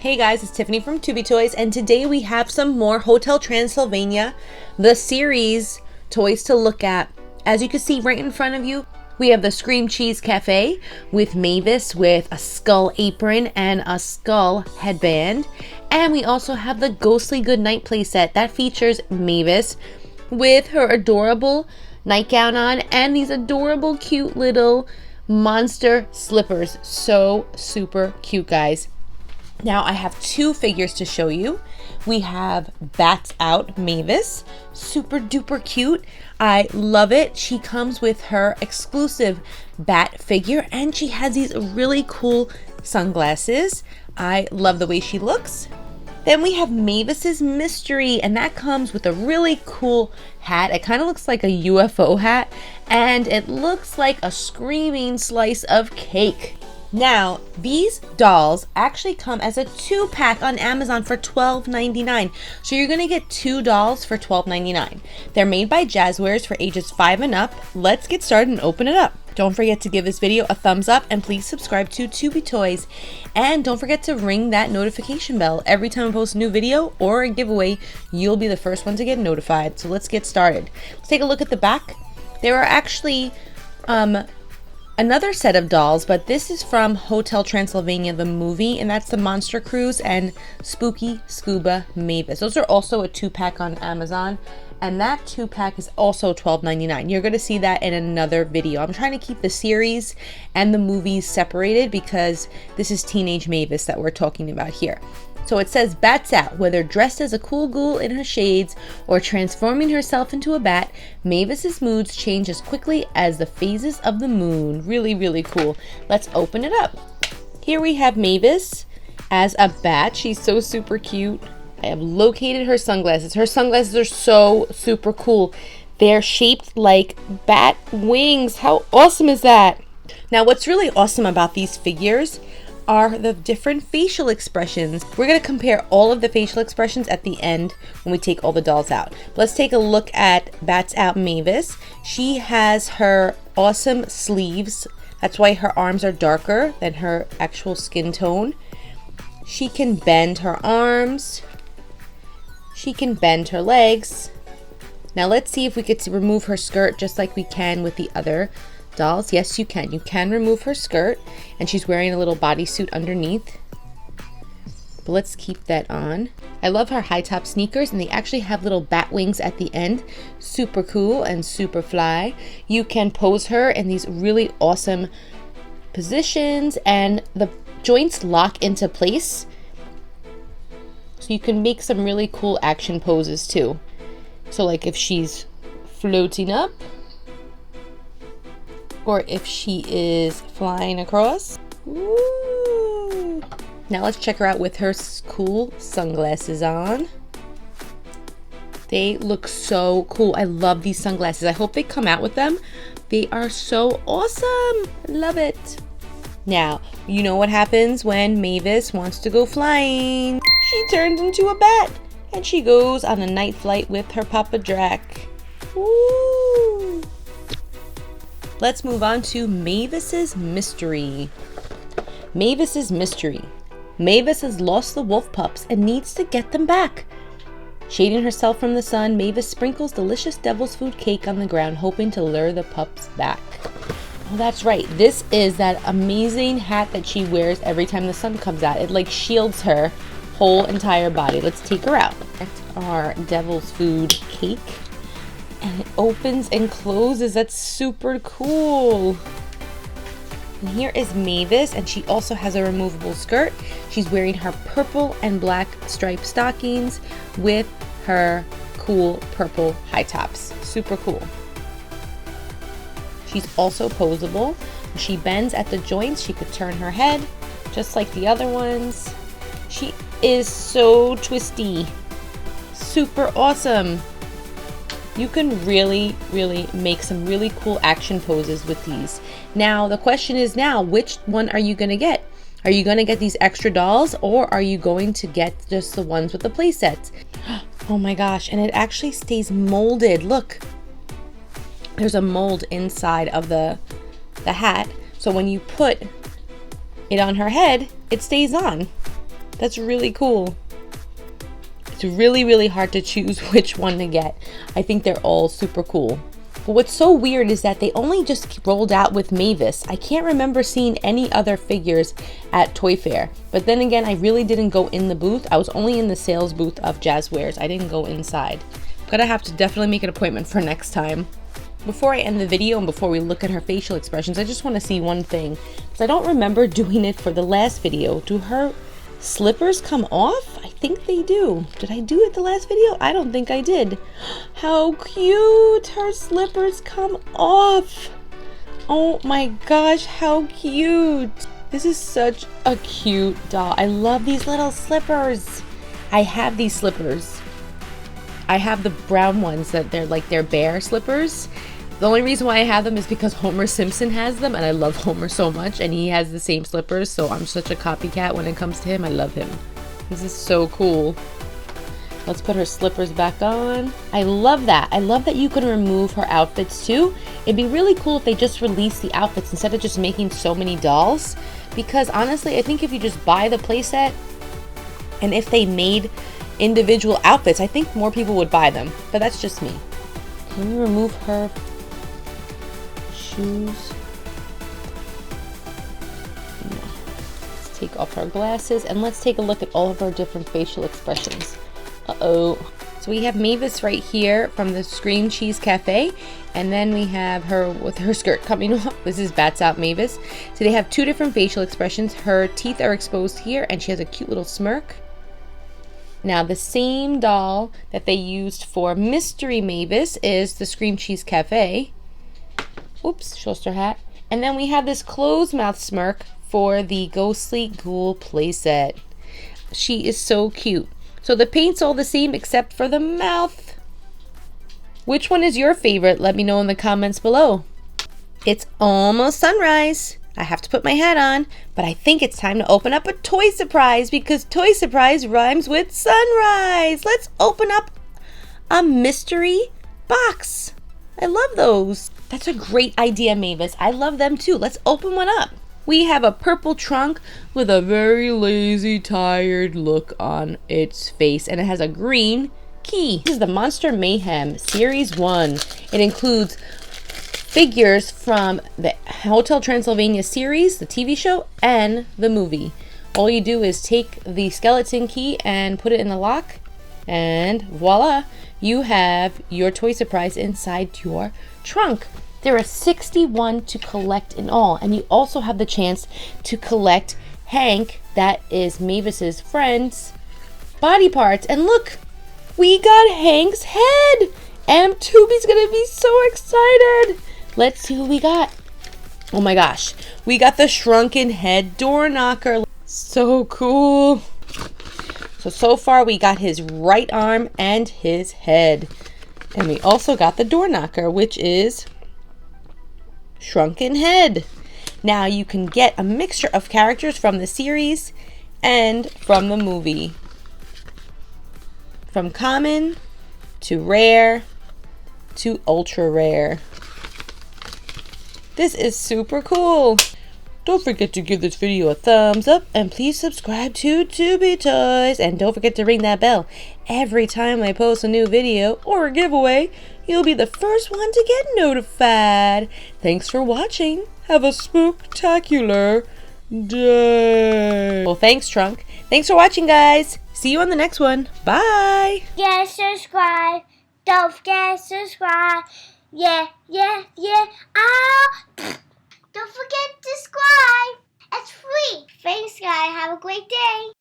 Hey guys, it's Tiffany from Toys, and today we have some more Hotel Transylvania, the series toys to look at. As you can see right in front of you, we have the Scream Cheese Cafe with Mavis with a skull apron and a skull headband. And we also have the Ghostly Goodnight playset that features Mavis with her adorable nightgown on and these adorable cute little monster slippers. So super cute, guys. Now I have two figures to show you. We have Bats Out Mavis, super duper cute. I love it. She comes with her exclusive bat figure and she has these really cool sunglasses. I love the way she looks. Then we have Mavis's Mystery, and that comes with a really cool hat. It kind of looks like a UFO hat and it looks like a screaming slice of cake. Now, these dolls actually come as a 2-pack on Amazon for $12.99. So you're gonna get 2 dolls for $12.99. They're made by Jazzwares for ages 5 and up. Let's get started and open it up. Don't forget to give this video a thumbs up and please subscribe to Toys. And don't forget to ring that notification bell. Every time I post a new video or a giveaway, you'll be the first one to get notified. So let's get started. Let's take a look at the back. There are actually another set of dolls, but this is from Hotel Transylvania, the movie, and that's the Monster Cruise and Spooky Scuba Mavis. Those are also a 2-pack on Amazon, and that 2-pack is also $12.99. You're going to see that in another video. I'm trying to keep the series and the movies separated because this is Teenage Mavis that we're talking about here. So it says Bats Out. Whether dressed as a cool ghoul in her shades or transforming herself into a bat, Mavis's moods change as quickly as the phases of the moon. Really, really cool. Let's open it up. Here we have Mavis as a bat. She's so super cute. I have located her sunglasses. Her sunglasses are so super cool. They're shaped like bat wings. How awesome is that? Now, what's really awesome about these figures are the different facial expressions. We're going to compare all of the facial expressions at the end when we take all the dolls out. Let's take a look at Bats Out Mavis. She has her awesome sleeves. That's why her arms are darker than her actual skin tone. She can bend her arms. She can bend her legs. Now let's see if we could remove her skirt just like we can with the other dolls. Yes, you can. You can remove her skirt, and she's wearing a little bodysuit underneath. But let's keep that on. I love her high top sneakers, and they actually have little bat wings at the end. Super cool and super fly. You can pose her in these really awesome positions, and the joints lock into place. So you can make some really cool action poses too. So like if she's floating up, or if she is flying across. Woo! Now let's check her out with her cool sunglasses on. They look so cool. I love these sunglasses. I hope they come out with them. They are so awesome. I love it. Now, you know what happens when Mavis wants to go flying. She turns into a bat and she goes on a night flight with her Papa Drac. Woo! Let's move on to Mavis's Mystery. Mavis's Mystery. Mavis has lost the wolf pups and needs to get them back. Shading herself from the sun, Mavis sprinkles delicious devil's food cake on the ground, hoping to lure the pups back. Oh, that's right. This is that amazing hat that she wears every time the sun comes out. It like shields her whole entire body. Let's take her out. That's our devil's food cake. And it opens and closes. That's super cool. And here is Mavis, and she also has a removable skirt. She's wearing her purple and black striped stockings with her cool purple high tops. Super cool. She's also poseable. When she bends at the joints, she could turn her head just like the other ones. She is so twisty. Super awesome. You can really, really make some really cool action poses with these. Now, the question is now, which one are you going to get? Are you going to get these extra dolls, or are you going to get just the ones with the play sets? Oh my gosh, and it actually stays molded. Look, there's a mold inside of the hat. So when you put it on her head, it stays on. That's really cool. It's really, really hard to choose which one to get. I think they're all super cool. But what's so weird is that they only just rolled out with Mavis. I can't remember seeing any other figures at Toy Fair. But then again, I really didn't go in the booth. I was only in the sales booth of Jazzwares. I didn't go inside. Gonna have to definitely make an appointment for next time. Before I end the video and before we look at her facial expressions, I just want to see one thing. Because I don't remember doing it for the last video. Do her slippers come off? I think they do. Did I do it the last video? I don't think I did. How cute! Her slippers come off. Oh my gosh, how cute. This is such a cute doll. I love these little slippers. I have these slippers. I have the brown ones that they're bear slippers. The only reason why I have them is because Homer Simpson has them, and I love Homer so much, and he has the same slippers, so I'm such a copycat when it comes to him. I love him. This is so cool. Let's put her slippers back on. I love that. I love that you can remove her outfits too. It'd be really cool if they just released the outfits instead of just making so many dolls, because honestly, I think if you just buy the playset, and if they made individual outfits, I think more people would buy them, but that's just me. Can we remove her shoes? No. Let's take off her glasses and let's take a look at all of her different facial expressions. Uh-oh. So we have Mavis right here from the Scream Cheese Cafe, and then we have her with her skirt coming off. This is Bats Out Mavis. So they have two different facial expressions. Her teeth are exposed here and she has a cute little smirk. Now the same doll that they used for Mystery Mavis is the Scream Cheese Cafe. Oops, she lost her hat. And then we have this closed mouth smirk for the Ghostly Ghoul playset. She is so cute. So the paint's all the same except for the mouth. Which one is your favorite? Let me know in the comments below. It's almost sunrise. I have to put my hat on, but I think it's time to open up a toy surprise because toy surprise rhymes with sunrise. Let's open up a mystery box. I love those. That's a great idea, Mavis. I love them too. Let's open one up. We have a purple trunk with a very lazy, tired look on its face, and it has a green key. This is the Monster Mayhem Series 1. It includes figures from the Hotel Transylvania series, the TV show, and the movie. All you do is take the skeleton key and put it in the lock, and voila, you have your toy surprise inside your trunk. There are 61 to collect in all, and you also have the chance to collect Hank, that is Mavis's friend's body parts. And look, we got Hank's head, and Tubi's gonna be so excited. Let's see who we got. Oh my gosh, we got the shrunken head door knocker. So cool. So far we got his right arm and his head. And we also got the door knocker, which is shrunken head. Now you can get a mixture of characters from the series and from the movie. From common to rare to ultra rare. This is super cool. Don't forget to give this video a thumbs up and please subscribe to Tubi Toys. And don't forget to ring that bell. Every time I post a new video or a giveaway, you'll be the first one to get notified. Thanks for watching. Have a spooktacular day. Well, thanks, Trunk. Thanks for watching, guys. See you on the next one. Bye. Yeah, subscribe. Don't forget to subscribe. Yeah. Don't forget to subscribe. It's free. Thanks, guys. Have a great day.